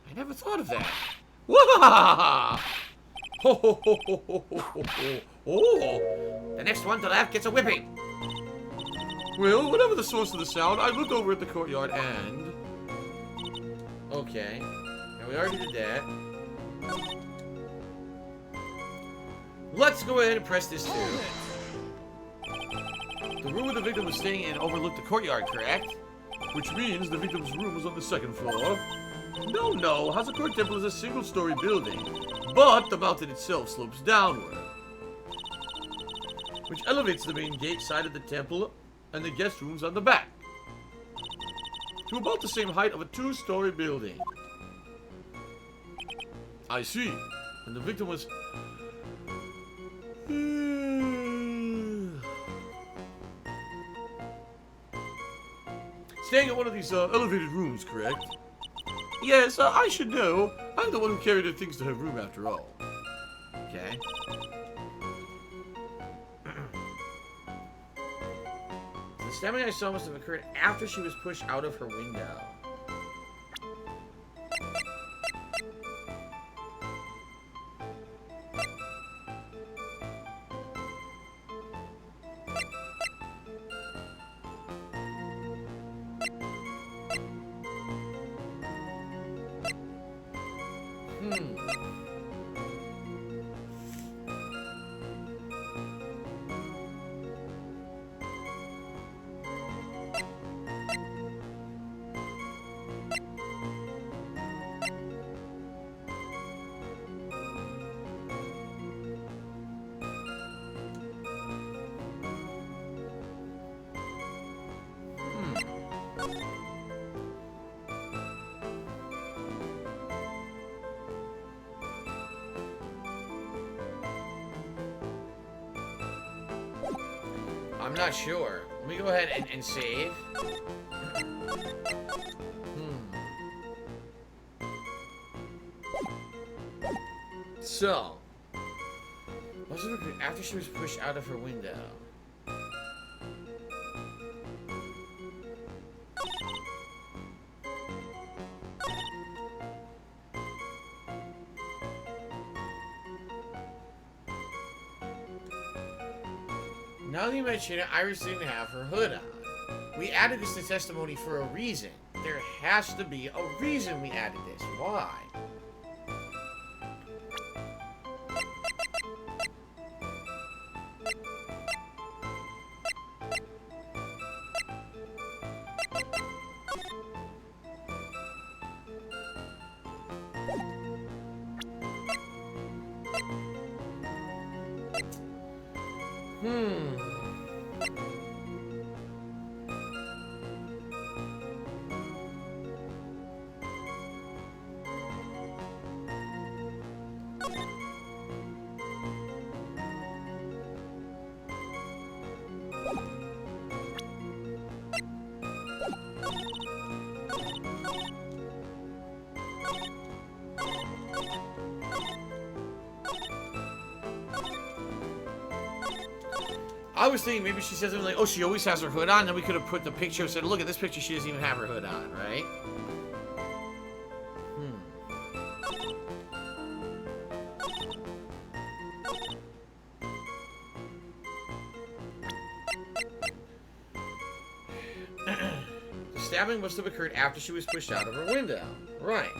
A: I never thought of that.
C: Wah! Ho ho ho ho ho ho ho ho! Oh!
A: The next one to laugh gets a whipping.
C: Well, whatever the source of the sound, I looked over at the courtyard and...
A: Okay. Now we already did that. Let's go ahead and press this too. The room where the victim was staying in overlooked the courtyard, correct?
C: Which means the victim's room was on the 2nd floor. No. Hazakor Temple is a single-story building, but the mountain itself slopes downward, which elevates the main gate side of the temple and the guest rooms on the back to about the same height of a 2-story building. I see. And the victim was... staying in one of these elevated rooms, correct? Yes, I should know. I'm the one who carried her things to her room after all.
A: Okay. The stabbing I saw must have occurred after she was pushed out of her window. I'm not sure. Let me go ahead and save. So, after she was pushed out of her window. Now that you mention it, Iris didn't have her hood on. We added this to testimony for a reason. There has to be a reason we added this. Why? I was thinking maybe she says something like, oh, she always has her hood on, then we could have put the picture and said, look at this picture, she doesn't even have her hood on, right? The stabbing must have occurred after she was pushed out of her window. Right.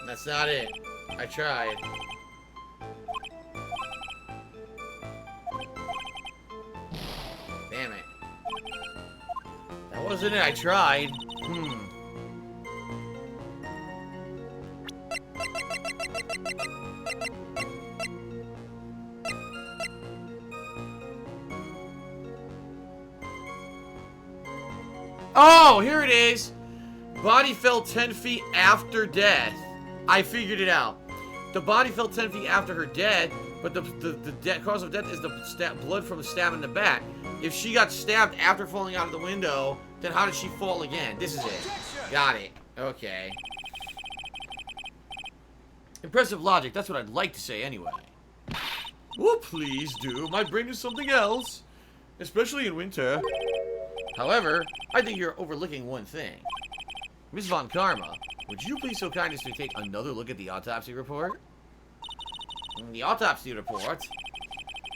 A: That's not it. I tried. Damn it. That wasn't it. I tried. Oh, here it is. Body fell 10 feet after death. I figured it out. The body fell 10 feet after her death, but the cause of death is the blood from the stab in the back. If she got stabbed after falling out of the window, then how did she fall again? This is it. Got it. Okay. Impressive logic. That's what I'd like to say anyway.
C: Well, please do. My brain is something else. Especially in winter.
A: However, I think you're overlooking one thing. Miss Von Karma, would you please so kind as to take another look at the autopsy report? In the autopsy report,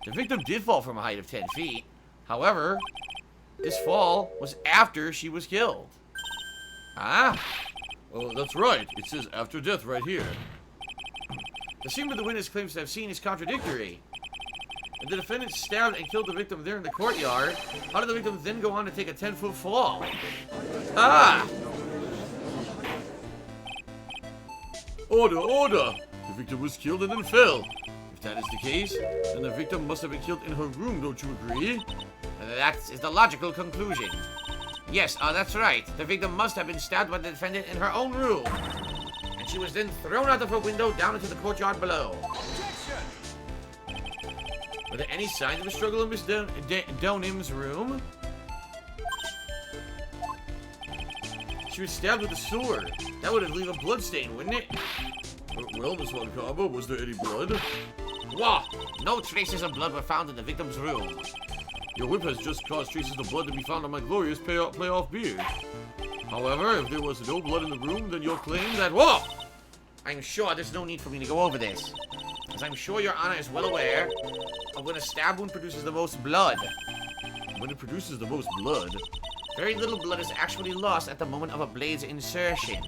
A: the victim did fall from a height of 10 feet. However, this fall was after she was killed. Ah?
C: Oh, that's right. It says after death right here.
A: The scene that the witness claims to have seen is contradictory. If the defendant stabbed and killed the victim there in the courtyard, how did the victim then go on to take a 10-foot fall? Ah!
C: Order, order! The victim was killed and then fell. If that is the case, then the victim must have been killed in her room, don't you agree?
A: That is the logical conclusion. Yes, that's right. The victim must have been stabbed by the defendant in her own room. And she was then thrown out of her window down into the courtyard below. Were there any signs of a struggle in Miss Donim's room? She was stabbed with a sword. That would have leave a blood stain, wouldn't it?
C: Well, Miss Von Karma, was there any blood?
A: Whoa! No traces of blood were found in the victim's room.
C: Your whip has just caused traces of blood to be found on my glorious playoff beard. However, if there was no blood in the room, then your claim that...
A: Whoa! I'm sure there's no need for me to go over this, as I'm sure Your Honor is well aware of when a stab wound produces the most blood.
C: When it produces the most blood...
A: Very little blood is actually lost at the moment of a blade's insertion.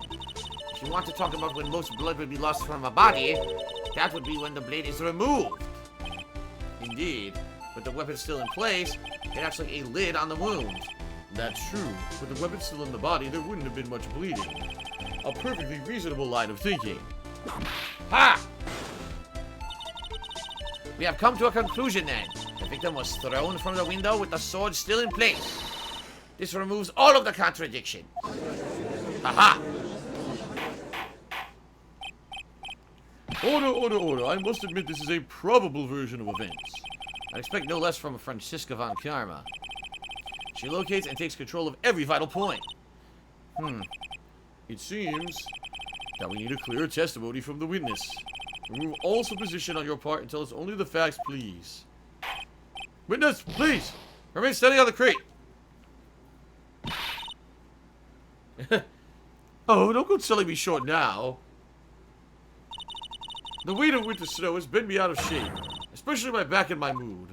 A: If you want to talk about when most blood would be lost from a body, that would be when the blade is removed. Indeed, with the weapon still in place, it acts like a lid on the wound.
C: That's true. With the weapon still in the body, there wouldn't have been much bleeding. A perfectly reasonable line of thinking.
A: Ha! We have come to a conclusion then. The victim was thrown from the window with the sword still in place. This removes all of the contradiction. Ha-ha!
C: Order, order, order. I must admit this is a probable version of events.
A: I expect no less from Franziska von Karma. She locates and takes control of every vital point.
C: It seems that we need a clear testimony from the witness. Remove all supposition on your part and tell us only the facts, please. Witness, please!
A: Remain steady on the crate.
C: Oh, don't go selling me short now. The weight of winter snow has bent me out of shape, especially my back and my mood.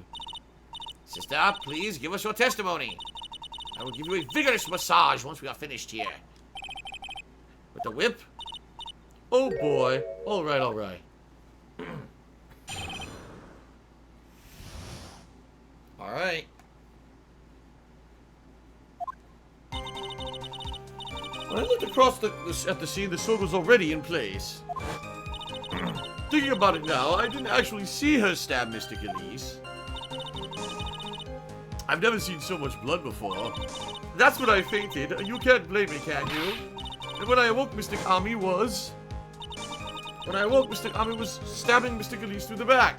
A: Sister, please give us your testimony. I will give you a vigorous massage once we are finished here. With the whip?
C: Oh boy. Alright, alright.
A: Alright.
C: When I looked across at the scene, the sword was already in place. Thinking about it now, I didn't actually see her stab Mr. Gillies. I've never seen so much blood before. That's when I fainted. You can't blame me, can you? And when I awoke, Mr. Kami was... When I awoke, Mr. Kami was stabbing Mr. Gillies through the back.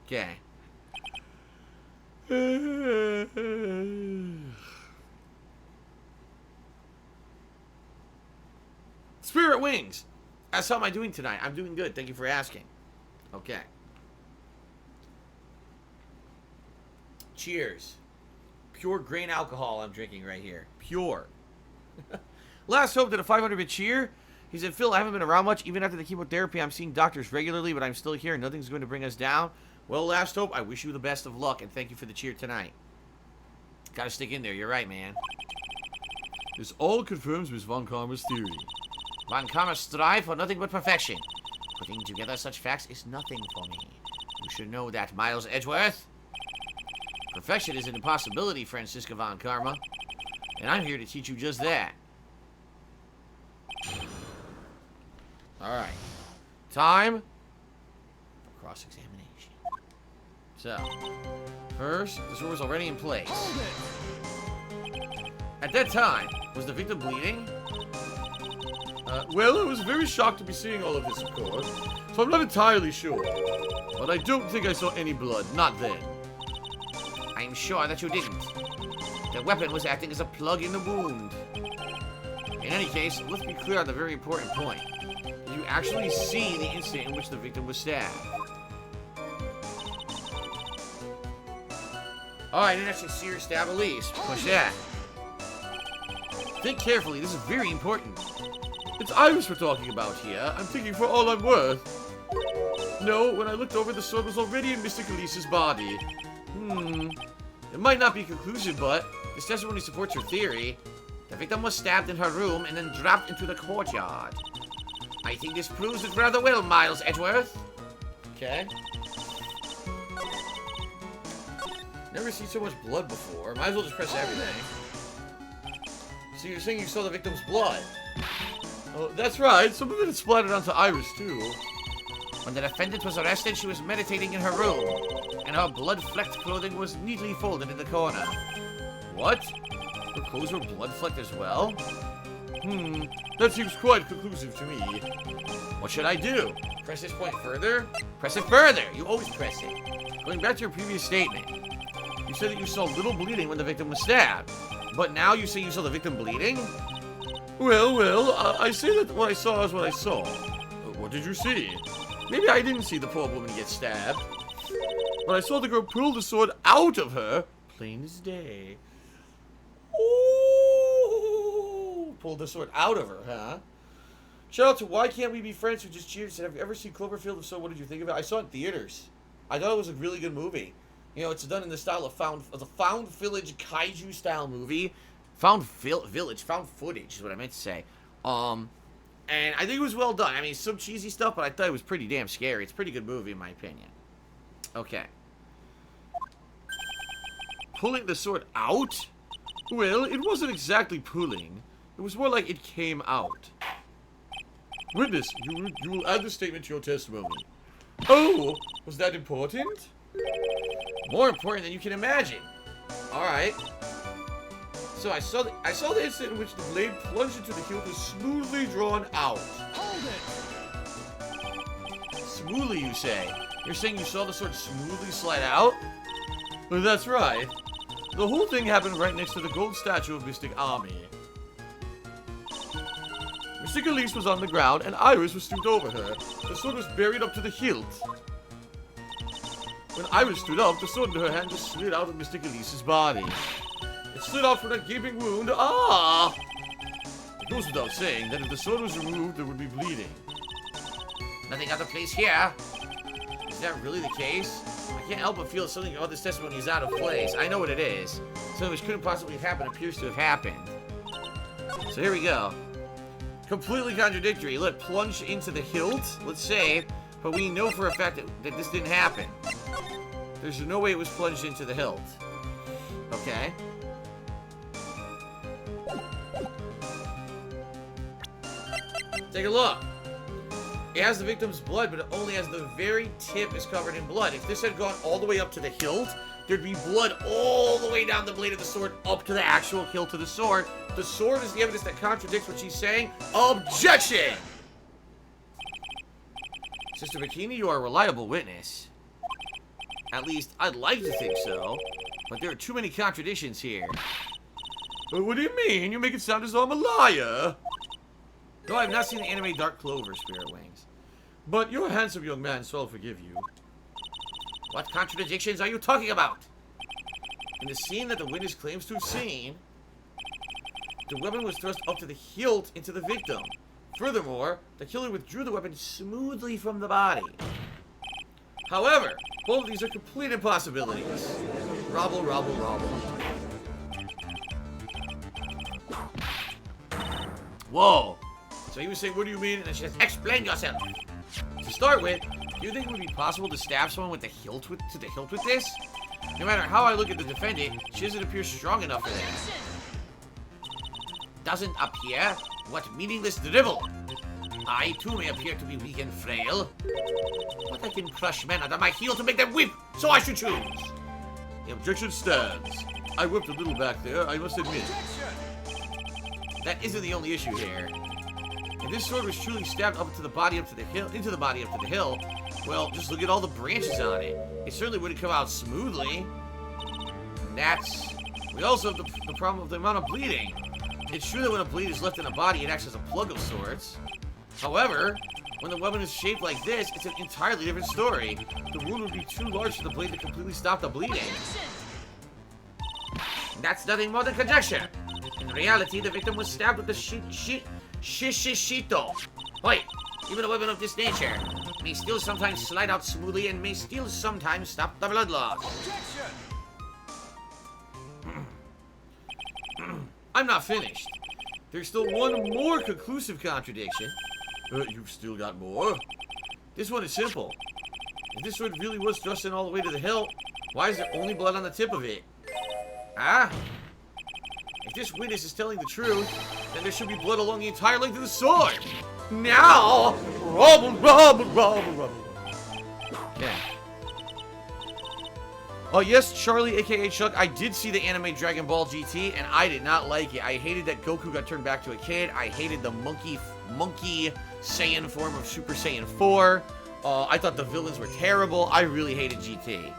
A: Okay. Spirit Wings. How am I doing tonight? I'm doing good. Thank you for asking. Okay. Cheers. Pure grain alcohol I'm drinking right here. Pure. Last hope did a 500-bit cheer. He said, Phil, I haven't been around much. Even after the chemotherapy, I'm seeing doctors regularly, but I'm still here. Nothing's going to bring us down. Well, Last Hope, I wish you the best of luck, and thank you for the cheer tonight. Gotta stick in there. You're right, man.
C: This all confirms Miss Von Karma's theory.
A: Von Karma strive for nothing but perfection. Putting together such facts is nothing for me. You should know that, Miles Edgeworth. Perfection is an impossibility, Franziska Von Karma. And I'm here to teach you just that. Alright. Time for cross-examination. So, first, the sword was already in place. At that time, was the victim bleeding?
C: Well, I was very shocked to be seeing all of this, of course, so I'm not entirely sure. But I don't think I saw any blood, not then.
A: I'm sure that you didn't. The weapon was acting as a plug in the wound. In any case, let's be clear on the very important point. Did you actually see the incident in which the victim was stabbed? Oh, I didn't actually see her stab Elise. Push that. Think carefully, this is very important.
C: It's Iris we're talking about here. I'm thinking for all I'm worth. No, when I looked over, the sword was already in Mystic Elise's body. It might not be conclusive, but this testimony supports your theory. The victim was stabbed in her room and then dropped into the courtyard. I think this proves it rather well, Miles Edgeworth. Okay. Never seen so much blood before. Might as well just press everything. So you're saying you saw the victim's blood? Oh, that's right. Some of it had splattered onto Iris, too. When the defendant was arrested, she was meditating in her room, and her blood-flecked clothing was neatly folded in the corner. What? Her clothes were blood-flecked as well? That seems quite conclusive to me. What should I do? Press this point further? Press it further! You always press it. Going back to your previous statement, you said that you saw little bleeding when the victim was stabbed. But now you say you saw the victim bleeding? Well, I say that what I saw is what I saw. What did you see? Maybe I didn't see the poor woman get stabbed. But I saw the girl pull the sword out of her, plain as day. Ooh, pulled the sword out of her, huh? Shout out to Why Can't We Be Friends who just cheered. Said, have you ever seen Cloverfield? If so, what did you think of it? I saw it in theaters. I thought it was a really good movie. You know, it's done in the style of found village kaiju style movie. Found footage is what I meant to say. And I think it was well done. I mean, some cheesy stuff, but I thought it was pretty damn scary. It's a pretty good movie in my opinion. Okay. Pulling the sword out? Well, it wasn't exactly pulling. It was more like it came out. Witness, you will add the statement to your testimony. Oh, was that important? More important than you can imagine. Alright. So I saw the instant in which the blade plunged into the hilt was smoothly drawn out.
B: Hold it!
C: Smoothly, you say? You're saying you saw the sword smoothly slide out? Well, that's right. The whole thing happened right next to the gold statue of Mystic Army. Mystic Elise was on the ground, and Iris was stooped over her. The sword was buried up to the hilt. When Iris stood up, the sword in her hand just slid out of Mystic Elise's body. It slid out from that gaping wound. Ah! It goes without saying that if the sword was removed, there would be bleeding. Nothing out of place here. Is that really the case? I can't help but feel something about this testimony is out of place. I know what it is. Something which couldn't possibly have happened appears to have happened. So here we go. Completely contradictory. Look, plunge into the hilt. Let's say, but we know for a fact that this didn't happen. There's no way it was plunged into the hilt. Okay. Take a look. It has the victim's blood, but it only has the very tip is covered in blood. If this had gone all the way up to the hilt, there'd be blood all the way down the blade of the sword up to the actual hilt of the sword. The sword is the evidence that contradicts what she's saying. Objection! Sister Bikini, you are a reliable witness. At least, I'd like to think so. But there are too many contradictions here. What do you mean? You make it sound as though I'm a liar. No, I've not seen the anime Dark Clover, Spirit Wings. But you're a handsome young man, so I'll forgive you. What contradictions are you talking about? In the scene that the witness claims to have seen, the weapon was thrust up to the hilt into the victim. Furthermore, the killer withdrew the weapon smoothly from the body. However, both of these are complete impossibilities. Robble, robble, robble. Whoa. So he was saying, what do you mean? And then she says, explain yourself. To start with, do you think it would be possible to stab someone with the hilt to the hilt with this? No matter how I look at the defendant, she doesn't appear strong enough for that. Doesn't appear? What meaningless drivel! I too may appear to be weak and frail, but I can crush men under my heel to make them weep, so I should choose. The objection stands. I whipped a little back there, I must admit. That isn't the only issue here. If this sword was truly stabbed up to the body up to the hill, into the body up to the hill, well, just look at all the branches on it. It certainly wouldn't come out smoothly. We also have the problem of the amount of bleeding. It's true that when a bleed is left in a body, it acts as a plug of sorts. However, when the weapon is shaped like this, it's an entirely different story. The wound would be too large for the blade to completely stop the bleeding. That's nothing more than conjecture. In reality, the victim was stabbed with the shishito. Wait, even a weapon of this nature
A: may still sometimes slide out smoothly and may still sometimes stop the blood loss.
B: Objection!
A: I'm not finished. There's still one more conclusive contradiction.
C: You've still got more?
A: This one is simple. If this sword really was thrust in all the way to the hilt, why is there only blood on the tip of it? Ah? If this witness is telling the truth, then there should be blood along the entire length of the sword. Now! Rubble. Yeah. Oh, yes, Charlie, aka Chuck, I did see the anime Dragon Ball GT, and I did not like it. I hated that Goku got turned back to a kid. I hated the monkey Saiyan form of Super Saiyan 4. I thought the villains were terrible. I really hated GT.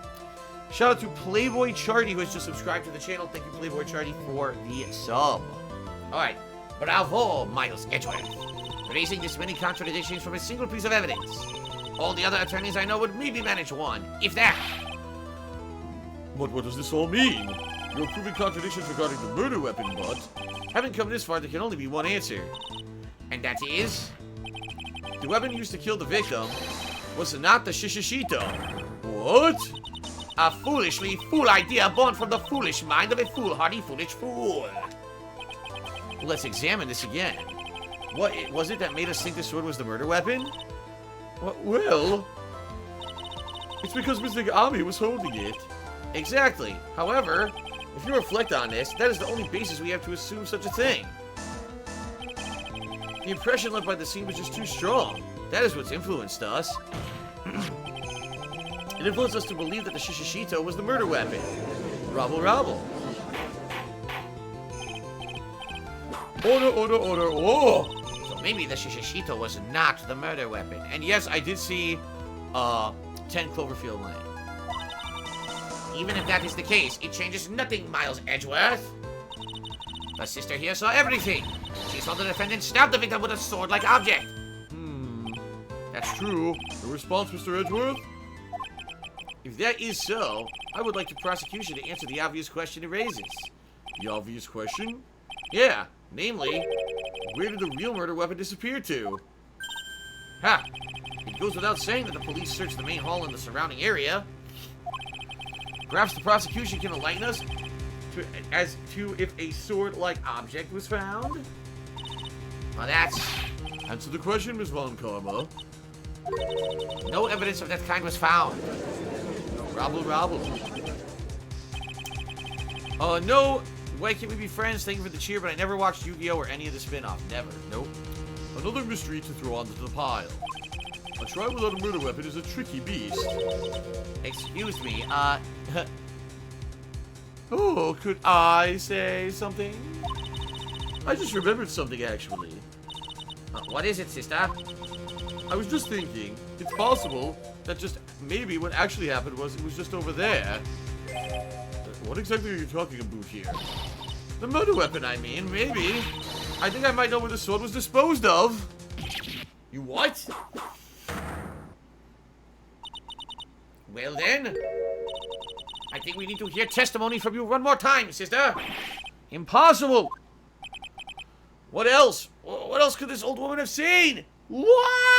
A: Shout out to Playboy Charty, who has just subscribed to the channel. Thank you, Playboy Charty, for the sub. Alright. Bravo, Miles Edgeworth. Raising this many contradictions from a single piece of evidence. All the other attorneys I know would maybe manage one, if that.
C: But what does this all mean? You're proving contradictions regarding the murder weapon, but...
A: Having come this far, there can only be one answer. And that is... the weapon used to kill the victim was not the Shishishito.
C: What?
A: A foolishly fool idea born from the foolish mind of a foolhardy foolish fool. Let's examine this again. What was it that made us think the sword was the murder weapon?
C: Well... it's because Mr. Ami was holding it.
A: Exactly. However, if you reflect on this, that is the only basis we have to assume such a thing. The impression left by the scene was just too strong. That is what's influenced us. It influenced us to believe that the Shishishito was the murder weapon. Rabble.
C: Order. Oh!
A: So maybe the Shishishito was not the murder weapon. And yes, I did see 10 Cloverfield Lane. Even if that is the case, it changes nothing, Miles Edgeworth. The sister here saw everything. She saw the defendant stab the victim with a sword-like object. That's true.
C: Your response, Mr. Edgeworth?
A: If that is so, I would like the prosecution to answer the obvious question it raises.
C: The obvious question?
A: Yeah, namely,
C: Where did the real murder weapon disappear to?
A: ha! It goes without saying that the police searched the main hall and the surrounding area. Perhaps the prosecution can enlighten us as to if a sword-like object was found? Well, that's...
C: Answer the question, Miss Von Karma.
A: no evidence of that kind was found.
C: Rabble.
A: No, why can't we be friends? Thank you for the cheer, but I never watched Yu-Gi-Oh! Or any of the spin-offs. Never. Nope.
C: Another mystery to throw onto the pile. A trial without a murder weapon is a tricky beast.
A: Excuse me,
C: Oh, could I say something? I just remembered something, actually.
A: what is it, sister?
C: I was just thinking, it's possible that just maybe what actually happened was it was just over there. What exactly are you talking about here?
A: The murder weapon, I mean, maybe. I think I might know where the sword was disposed of. You what? Well then, I think we need to hear testimony from you one more time, sister. Impossible. What else? What else could this old woman have seen? What?